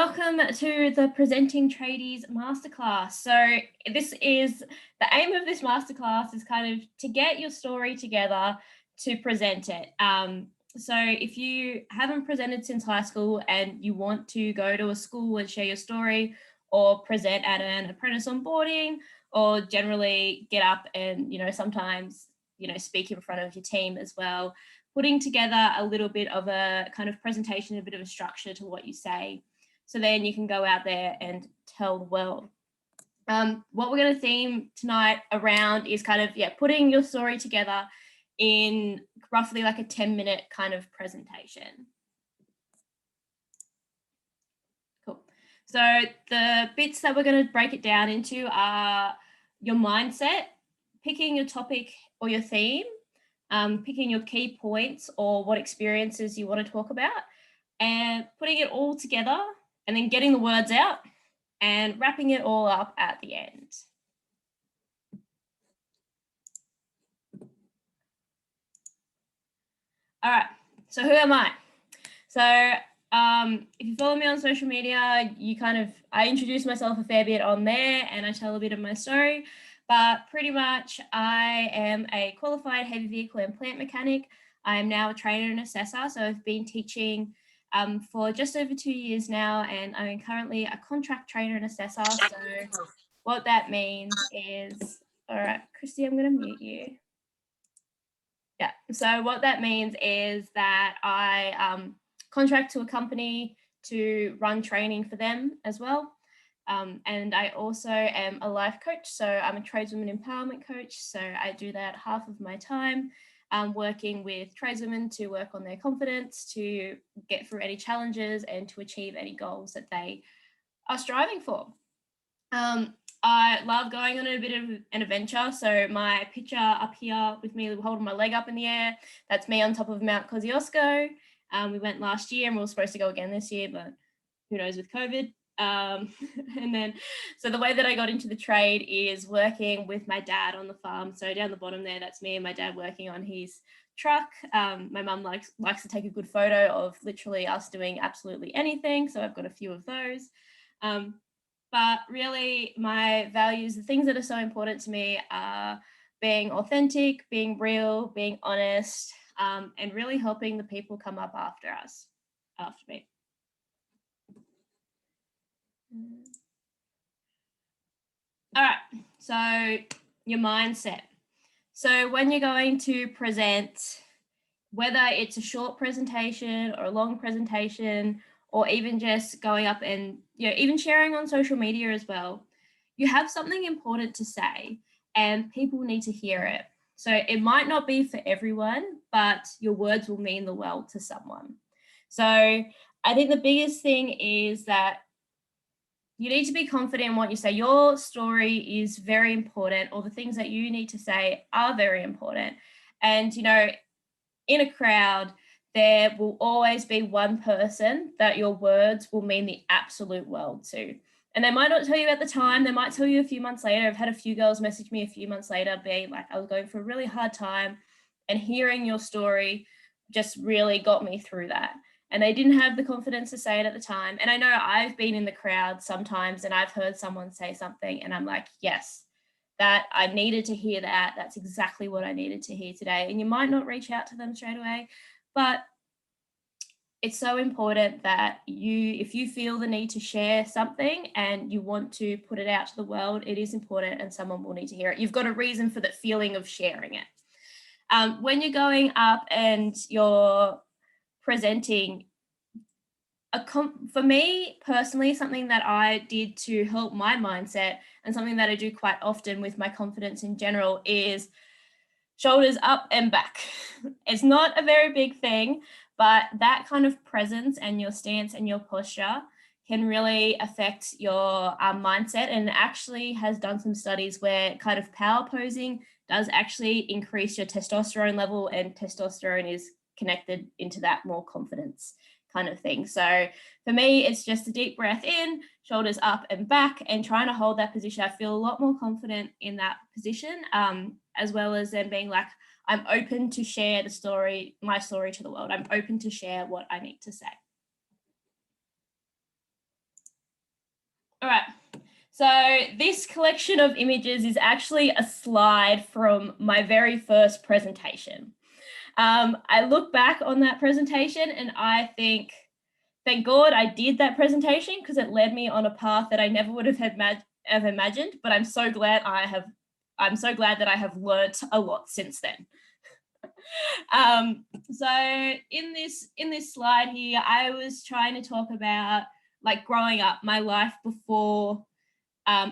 Welcome to the Presenting Tradies Masterclass. So this is the aim of this masterclass is kind of to get your story together to present it. So if you haven't presented since high school and you want to go to a school and share your story or present at an apprentice onboarding or generally get up and, sometimes, speak in front of your team as well, putting together a little bit of a kind of presentation, a bit of a structure to what you say. So then you can go out there and tell the world. What we're going to theme tonight around is kind of, putting your story together in roughly like a 10-minute kind of presentation. Cool. So the bits that we're going to break it down into are your mindset, picking your topic or your theme, picking your key points or what experiences you want to talk about, and putting it all together and then getting the words out and wrapping it all up at the end. All right, so who am I? So if you follow me on social media, I introduce myself a fair bit on there and I tell a bit of my story, but pretty much I am a qualified heavy vehicle and plant mechanic. I am now a trainer and assessor, so I've been teaching for just over 2 years now, and I'm currently a contract trainer and assessor. So what that means is, all right, Christy, I'm going to mute you. Yeah, so what that means is that I contract to a company to run training for them as well. And I also am a life coach. So I'm a tradeswoman empowerment coach. So I do that half of my time working with tradeswomen to work on their confidence, to get through any challenges and to achieve any goals that they are striving for. I love going on a bit of an adventure. So my picture up here with me holding my leg up in the air, that's me on top of Mount Kosciuszko. We went last year and we were supposed to go again this year, but who knows with COVID. And then, so the way that I got into the trade is working with my dad on the farm. So down the bottom there, that's me and my dad working on his truck. My mum likes to take a good photo of literally us doing absolutely anything. So I've got a few of those. But really my values, the things that are so important to me are being authentic, being real, being honest, and really helping the people come up after me. All right, so your mindset. So when you're going to present, whether it's a short presentation or a long presentation, or even just going up and even sharing on social media as well, you have something important to say and people need to hear it. So it might not be for everyone, but your words will mean the world to someone. So I think the biggest thing is that you need to be confident in what you say. Your story is very important, or the things that you need to say are very important. And, in a crowd, there will always be one person that your words will mean the absolute world to. And they might not tell you at the time, they might tell you a few months later. I've had a few girls message me a few months later being like, I was going for a really hard time, and hearing your story just really got me through that. And they didn't have the confidence to say it at the time. And I know I've been in the crowd sometimes and I've heard someone say something and I'm like, yes, that I needed to hear that. That's exactly what I needed to hear today. And you might not reach out to them straight away, but it's so important that if you feel the need to share something and you want to put it out to the world, it is important and someone will need to hear it. You've got a reason for that feeling of sharing it. When you're going up and you're presenting, for me personally, something that I did to help my mindset and something that I do quite often with my confidence in general is shoulders up and back. It's not a very big thing, but that kind of presence and your stance and your posture can really affect your mindset, and actually has done some studies where kind of power posing does actually increase your testosterone level, and testosterone is connected into that more confidence kind of thing. So for me, it's just a deep breath in, shoulders up and back, and trying to hold that position. I feel a lot more confident in that position, as well as then being like, I'm open to share my story to the world. I'm open to share what I need to say. So this collection of images is actually a slide from my very first presentation. I look back on that presentation and I think, thank God I did that presentation, because it led me on a path that I never would have ever imagined, but I'm so glad that I have learnt a lot since then. So in this slide here, I was trying to talk about like growing up, my life before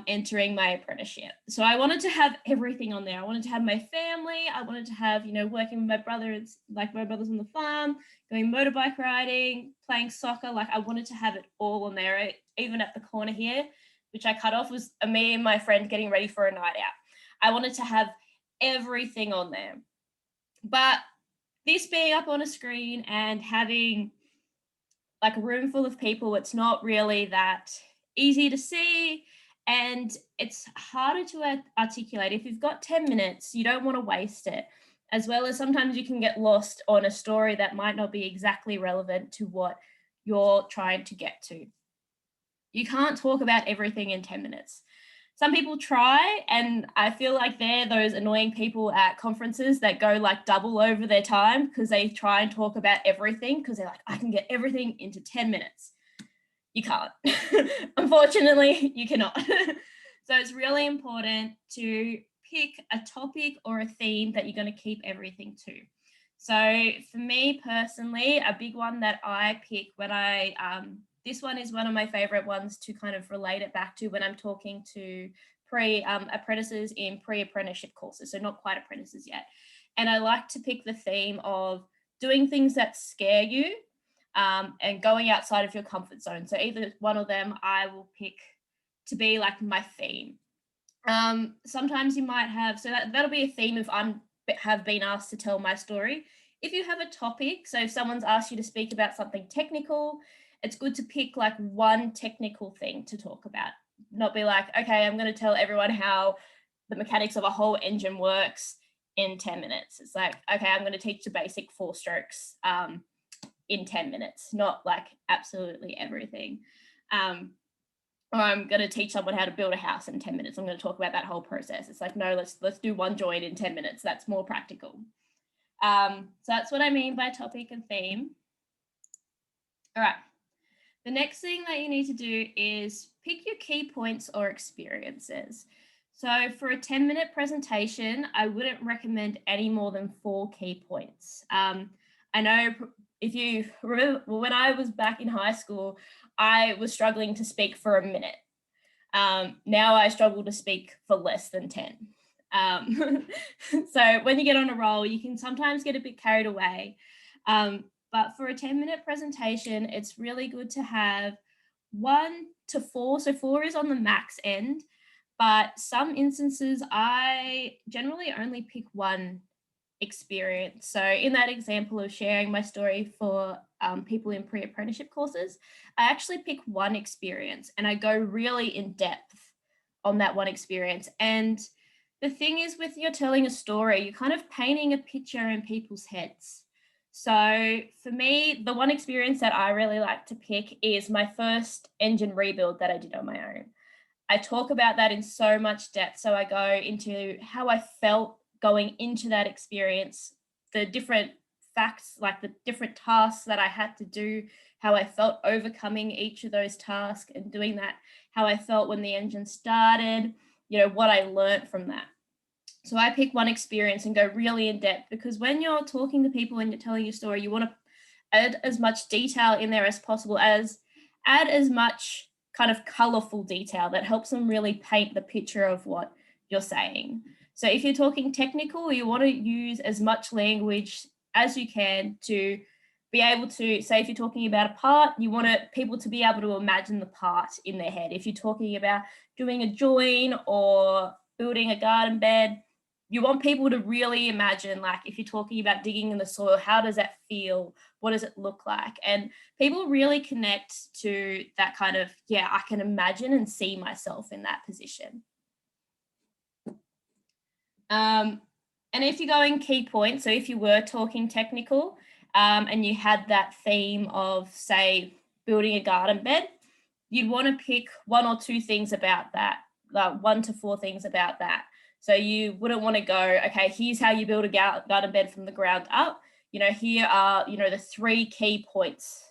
entering my apprenticeship. So I wanted to have everything on there. I wanted to have my family. I wanted to have, working with my brothers, like my brothers on the farm, going motorbike riding, playing soccer. Like I wanted to have it all on there. Even at the corner here, which I cut off, was me and my friend getting ready for a night out. I wanted to have everything on there. But this being up on a screen and having like a room full of people, it's not really that easy to see, and it's harder to articulate. If you've got 10 minutes, you don't want to waste it, as well as sometimes you can get lost on a story that might not be exactly relevant to what you're trying to get to. You can't talk about everything in 10 minutes. Some people try, and I feel like they're those annoying people at conferences that go like double over their time because they try and talk about everything because they're like, I can get everything into 10 minutes. You can't. Unfortunately, you cannot. So it's really important to pick a topic or a theme that you're going to keep everything to. So for me personally, a big one that I pick when this one is one of my favorite ones to kind of relate it back to when I'm talking to apprentices in pre-apprenticeship courses, so not quite apprentices yet. And I like to pick the theme of doing things that scare you and going outside of your comfort zone. So either one of them I will pick to be like my theme. Sometimes you might have, so that'll be a theme if have been asked to tell my story. If you have a topic, so if someone's asked you to speak about something technical, it's good to pick like one technical thing to talk about. Not be like, okay, I'm going to tell everyone how the mechanics of a whole engine works in 10 minutes. It's like, okay, I'm going to teach the basic 4 strokes in 10 minutes, not like absolutely everything. Or I'm going to teach someone how to build a house in 10 minutes. I'm going to talk about that whole process. It's like, no, let's do one joint in 10 minutes. That's more practical. So that's what I mean by topic and theme. All right. The next thing that you need to do is pick your key points or experiences. So for a 10-minute presentation, I wouldn't recommend any more than 4 key points. I know if you remember, when I was back in high school, I was struggling to speak for a minute. Now I struggle to speak for less than 10. So when you get on a roll, you can sometimes get a bit carried away. But for a 10-minute presentation, it's really good to have 1 to 4. So 4 is on the max end, but some instances I generally only pick 1 experience. So in that example of sharing my story for people in pre-apprenticeship courses, I actually pick 1 experience and I go really in depth on that 1 experience. And the thing is, with you're telling a story, you're kind of painting a picture in people's heads. So for me, the 1 experience that I really like to pick is my first engine rebuild that I did on my own. I talk about that in so much depth. So I go into how I felt going into that experience, the different facts, like the different tasks that I had to do, how I felt overcoming each of those tasks and doing that, how I felt when the engine started, what I learned from that. So I pick 1 experience and go really in depth, because when you're talking to people and you're telling your story, you want to add as much detail in there as possible, add as much kind of colorful detail that helps them really paint the picture of what you're saying. So if you're talking technical, you want to use as much language as you can to be able to, say if you're talking about a part, you want people to be able to imagine the part in their head. If you're talking about doing a join or building a garden bed, you want people to really imagine, like if you're talking about digging in the soil, how does that feel? What does it look like? And people really connect to that kind of, I can imagine and see myself in that position. And if you're going key points, so if you were talking technical and you had that theme of, say, building a garden bed, you'd want to pick 1 or 2 things about that, like 1 to 4 things about that. So you wouldn't want to go, okay, here's how you build a garden bed from the ground up. Here are, the 3 key points,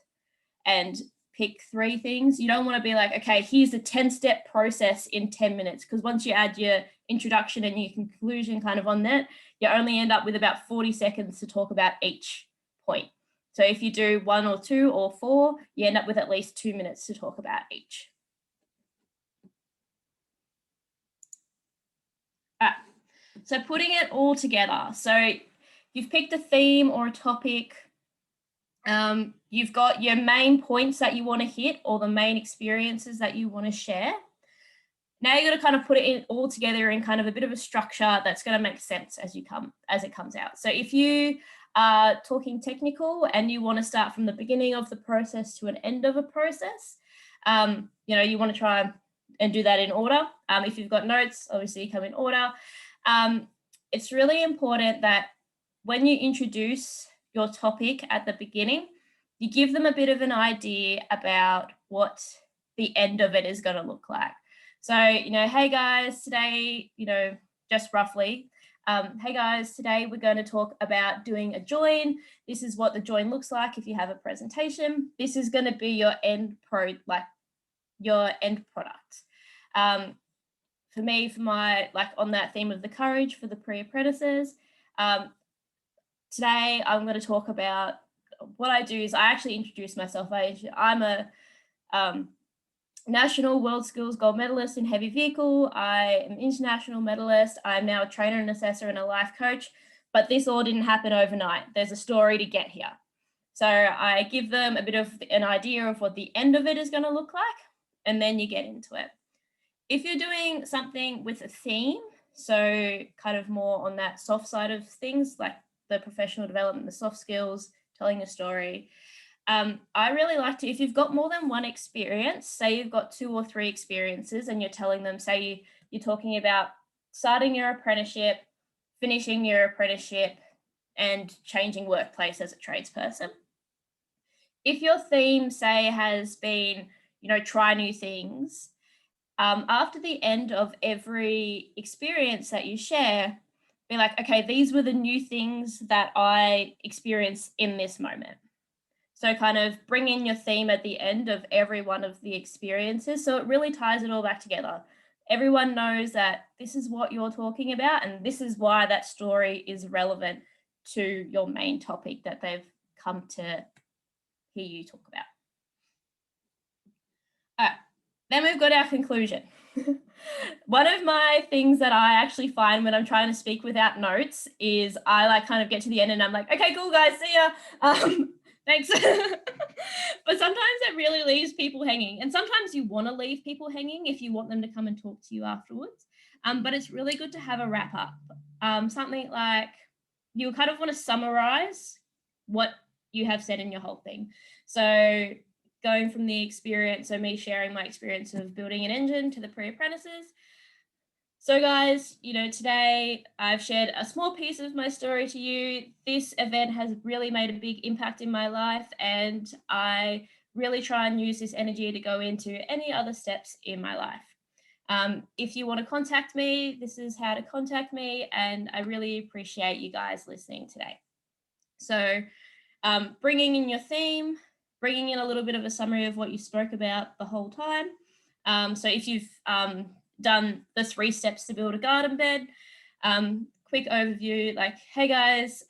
and pick 3 things. You don't want to be like, okay, here's a 10-step process in 10 minutes, because once you add your introduction and your conclusion kind of on that, you only end up with about 40 seconds to talk about each point. So if you do 1 or 2 or 4, you end up with at least 2 minutes to talk about each. All right. So putting it all together. So you've picked a theme or a topic. You've got your main points that you want to hit, or the main experiences that you want to share. Now you're going to kind of put it all together in kind of a bit of a structure that's going to make sense as it comes out. So if you are talking technical and you want to start from the beginning of the process to an end of a process, you want to try and do that in order. If you've got notes, obviously you come in order. It's really important that when you introduce your topic at the beginning, you give them a bit of an idea about what the end of it is going to look like. So, hey guys, today, just roughly, hey guys, today we're going to talk about doing a join. This is what the join looks like if you have a presentation. This is going to be your end product. For me, for my, on that theme of the courage for the pre-apprentices, today I'm going to talk about what I do is I actually introduce myself. I'm a national world skills gold medalist in heavy vehicle. I am international medalist. I'm now a trainer and assessor and a life coach, but this all didn't happen overnight. There's a story to get here. So I give them a bit of an idea of what the end of it is going to look like, and then you get into it. If you're doing something with a theme, so kind of more on that soft side of things, like the professional development, the soft skills, telling a story, I really like to, if you've got more than one experience, say you've got 2 or 3 experiences and you're telling them, say you're talking about starting your apprenticeship, finishing your apprenticeship, and changing workplace as a tradesperson. If your theme, say, has been, try new things, after the end of every experience that you share, be like, okay, these were the new things that I experienced in this moment. So kind of bring in your theme at the end of every one of the experiences. So it really ties it all back together. Everyone knows that this is what you're talking about, and this is why that story is relevant to your main topic that they've come to hear you talk about. All right, then we've got our conclusion. One of my things that I actually find when I'm trying to speak without notes is I kind of get to the end and I'm like, okay, cool guys, see ya. Thanks. But sometimes it really leaves people hanging. And sometimes you want to leave people hanging if you want them to come and talk to you afterwards. But it's really good to have a wrap up. Something like you kind of want to summarize what you have said in your whole thing. So going from the experience, so me sharing my experience of building an engine to the pre-apprentices. So guys, today I've shared a small piece of my story to you. This event has really made a big impact in my life, and I really try and use this energy to go into any other steps in my life. If you want to contact me, this is how to contact me, and I really appreciate you guys listening today. So bringing in your theme, bringing in a little bit of a summary of what you spoke about the whole time. So if you've done the 3 steps to build a garden bed, quick overview, like, hey guys,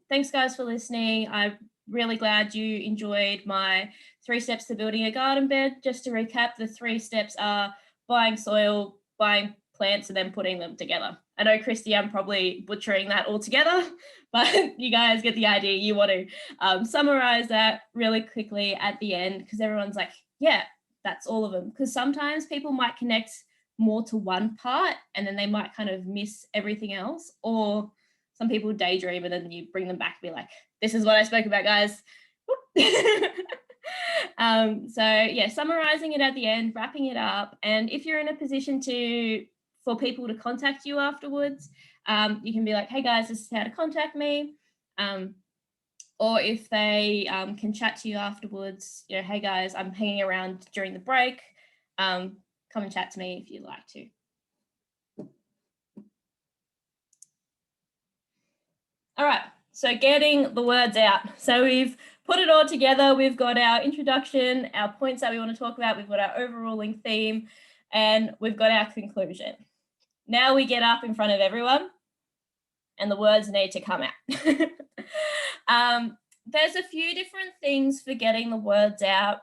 thanks guys for listening. I'm really glad you enjoyed my 3 steps to building a garden bed. Just to recap, the 3 steps are buying soil, buying plants, and then putting them together. I know, Christy, I'm probably butchering that all together, but you guys get the idea. You want to summarize that really quickly at the end, because everyone's like, yeah, that's all of them. Because sometimes people might connect more to one part and then they might kind of miss everything else, or some people daydream and then you bring them back and be like, this is what I spoke about, guys. So yeah, summarizing it at the end, wrapping it up. And if you're in a position for people to contact you afterwards, you can be like, hey guys, this is how to contact me. Or if they can chat to you afterwards, you know, hey guys, I'm hanging around during the break. Come and chat to me if you'd like to. All right, so getting the words out. So we've put it all together. We've got our introduction, our points that we want to talk about. We've got our overruling theme, and we've got our conclusion. Now we get up in front of everyone and the words need to come out. There's a few different things for getting the words out.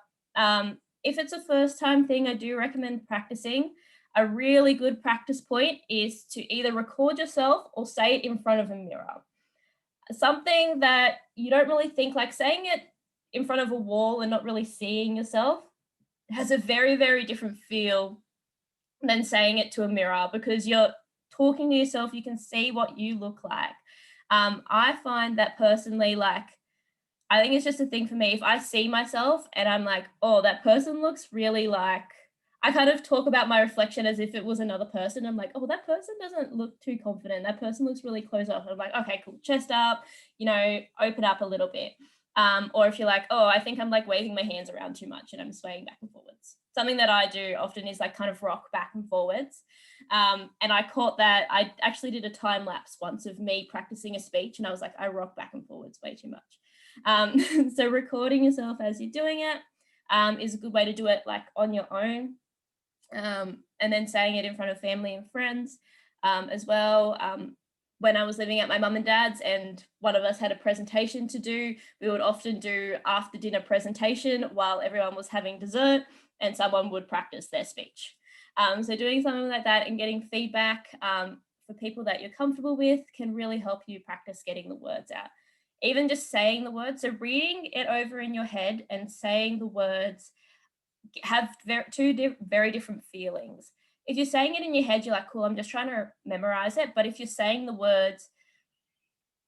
If it's a first time thing, I do recommend practicing. A really good practice point is to either record yourself or say it in front of a mirror. Something that you don't really think, like saying it in front of a wall and not really seeing yourself, has a very, very different feel than saying it to a mirror, because you're talking to yourself, you can see what you look like. I find that personally, like, I think it's just a thing for me. If I see myself and I'm like, oh, that person looks really like, I kind of talk about my reflection as if it was another person. I'm like, oh, that person doesn't look too confident. That person looks really closed off. I'm like, okay, cool. Chest up, you know, open up a little bit. Or if you're like, oh, I think I'm like waving my hands around too much and I'm swaying back and forwards. Something that I do often is like kind of rock back and forwards. And I caught that. I actually did a time lapse once of me practicing a speech, and I was like, I rock back and forwards way too much. So recording yourself as you're doing it is a good way to do it, like on your own. And then saying it in front of family and friends as well. When I was living at my mum and dad's and one of us had a presentation to do, we would often do after dinner presentation while everyone was having dessert, and someone would practice their speech. So doing something like that and getting feedback for people that you're comfortable with can really help you practice getting the words out. Even just saying the words, so reading it over in your head and saying the words have two very different feelings. If you're saying it in your head, you're like, cool, I'm just trying to memorize it. But if you're saying the words,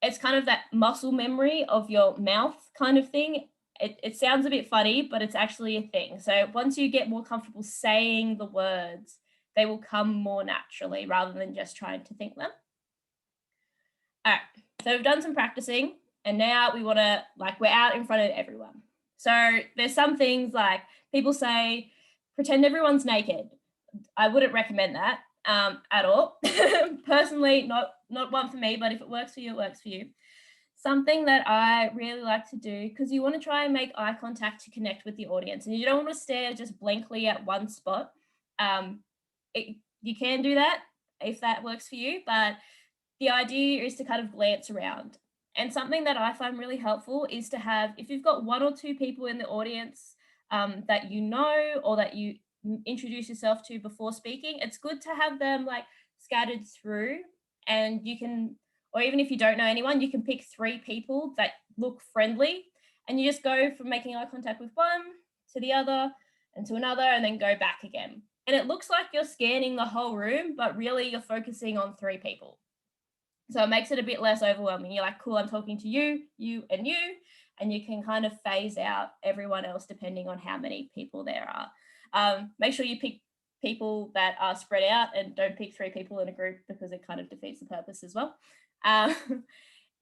it's kind of that muscle memory of your mouth kind of thing. It sounds a bit funny, but it's actually a thing. So once you get more comfortable saying the words, they will come more naturally rather than just trying to think them. All right, so we've done some practicing, and now we want to, like, we're out in front of everyone. So there's some things like people say, pretend everyone's naked. I wouldn't recommend that at all. Personally, not one for me, but if it works for you, it works for you. Something that I really like to do, because you want to try and make eye contact to connect with the audience, and you don't want to stare just blankly at one spot. You can do that if that works for you, but the idea is to kind of glance around. And something that I find really helpful is to have, if you've got one or two people in the audience that you know or that you introduce yourself to before speaking, it's good to have them like scattered through. And you can, or even if you don't know anyone, you can pick 3 people that look friendly, and you just go from making eye contact with one to the other and to another, and then go back again. And it looks like you're scanning the whole room, but really you're focusing on 3 people. So it makes it a bit less overwhelming. You're like, cool, I'm talking to you, and you can kind of phase out everyone else depending on how many people there are. Make sure you pick people that are spread out and don't pick 3 people in a group, because it kind of defeats the purpose as well.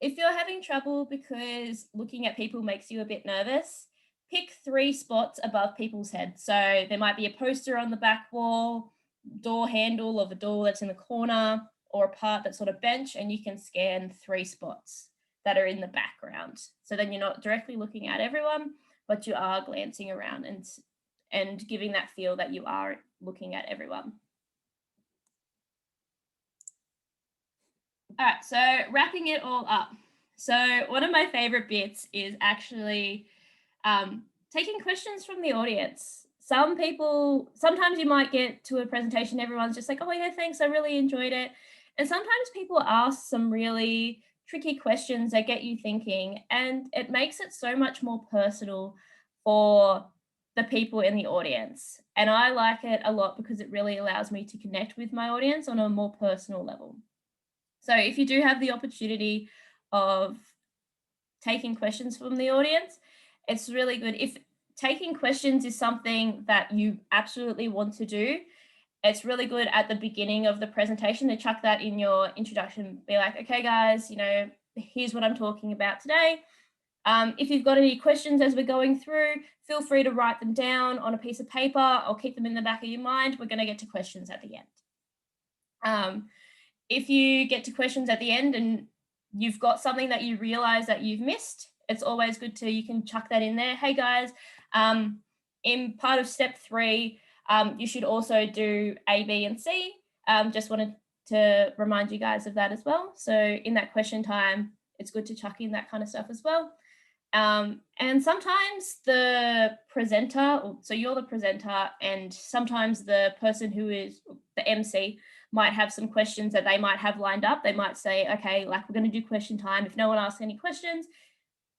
If you're having trouble because looking at people makes you a bit nervous, pick 3 spots above people's heads. So there might be a poster on the back wall, door handle of a door that's in the corner, or a part that's on a bench, and you can scan 3 spots that are in the background. So then you're not directly looking at everyone, but you are glancing around and giving that feel that you are looking at everyone. All right, so wrapping it all up. So one of my favorite bits is actually taking questions from the audience. Sometimes you might get to a presentation, everyone's just like, oh yeah, thanks, I really enjoyed it. And sometimes people ask some really tricky questions that get you thinking, and it makes it so much more personal for the people in the audience. And I like it a lot because it really allows me to connect with my audience on a more personal level. So if you do have the opportunity of taking questions from the audience, it's really good. If taking questions is something that you absolutely want to do, it's really good at the beginning of the presentation to chuck that in your introduction. Be like, okay, guys, you know, here's what I'm talking about today. If you've got any questions as we're going through, feel free to write them down on a piece of paper or keep them in the back of your mind. We're going to get to questions at the end. If you get to questions at the end and you've got something that you realize that you've missed, it's always good to, you can chuck that in there. Hey guys, in part of step 3, you should also do A, B, and C. Just wanted to remind you guys of that as well. So in that question time, it's good to chuck in that kind of stuff as well. And sometimes the presenter, so you're the presenter, and sometimes the person who is the MC might have some questions that they might have lined up. They might say, okay, like, we're going to do question time. If no one asks any questions,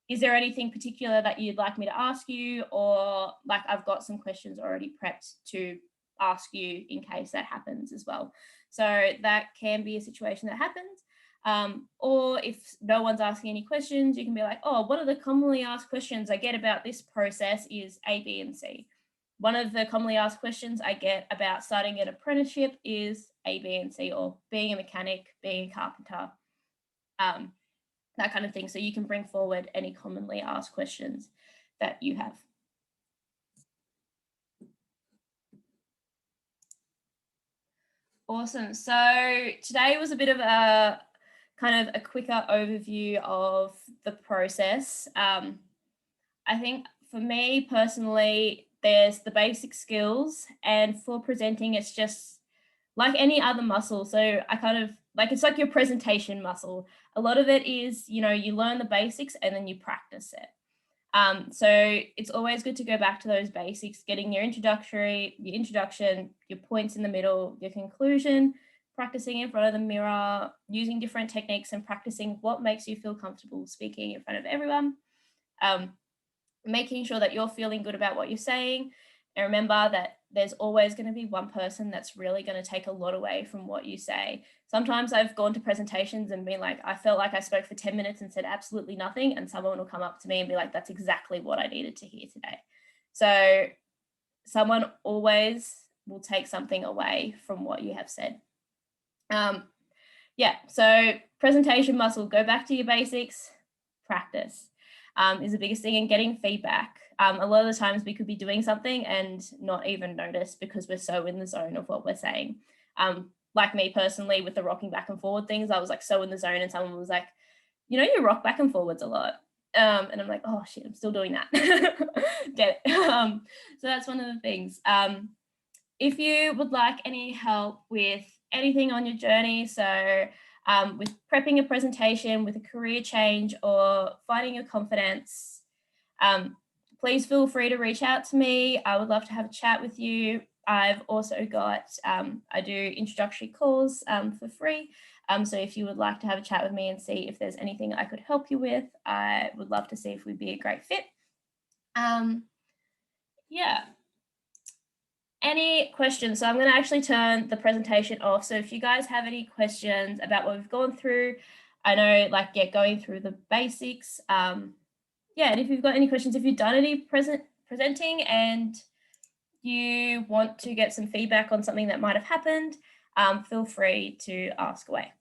is there anything particular that you'd like me to ask you? Or like, I've got some questions already prepped to ask you in case that happens as well. So that can be a situation that happens. Or if no one's asking any questions, you can be like, oh, one of the commonly asked questions I get about this process is A, B, and C. One of the commonly asked questions I get about starting an apprenticeship is A, B, and C, or being a mechanic, being a carpenter, that kind of thing. So you can bring forward any commonly asked questions that you have. Awesome. So today was a bit of a kind of a quicker overview of the process. I think for me personally, there's the basic skills, and for presenting, it's just like any other muscle. So I kind of like, it's like your presentation muscle. A lot of it is, you know, you learn the basics and then you practice it. So it's always good to go back to those basics, getting your introduction, your points in the middle, your conclusion, practicing in front of the mirror, using different techniques and practicing what makes you feel comfortable speaking in front of everyone. Making sure that you're feeling good about what you're saying. And remember that there's always going to be one person that's really going to take a lot away from what you say. Sometimes I've gone to presentations and been like, I felt like I spoke for 10 minutes and said absolutely nothing. And someone will come up to me and be like, that's exactly what I needed to hear today. So someone always will take something away from what you have said. Yeah, so presentation muscle, go back to your basics, practice. Is the biggest thing, and getting feedback. A lot of the times we could be doing something and not even notice because we're so in the zone of what we're saying. Like me personally with the rocking back and forward things, I was like so in the zone and someone was like, you know, you rock back and forwards a lot. And I'm like, oh shit, I'm still doing that. Get it. So that's one of the things. If you would like any help with anything on your journey, so with prepping a presentation, with a career change, or finding your confidence, please feel free to reach out to me. I would love to have a chat with you. I've also got, I do introductory calls for free. So if you would like to have a chat with me and see if there's anything I could help you with, I would love to see if we'd be a great fit. Yeah. Any questions? So I'm going to actually turn the presentation off. So if you guys have any questions about what we've gone through, I know, like, yeah, going through the basics. Yeah, and if you've got any questions, if you've done any presenting and you want to get some feedback on something that might have happened, feel free to ask away.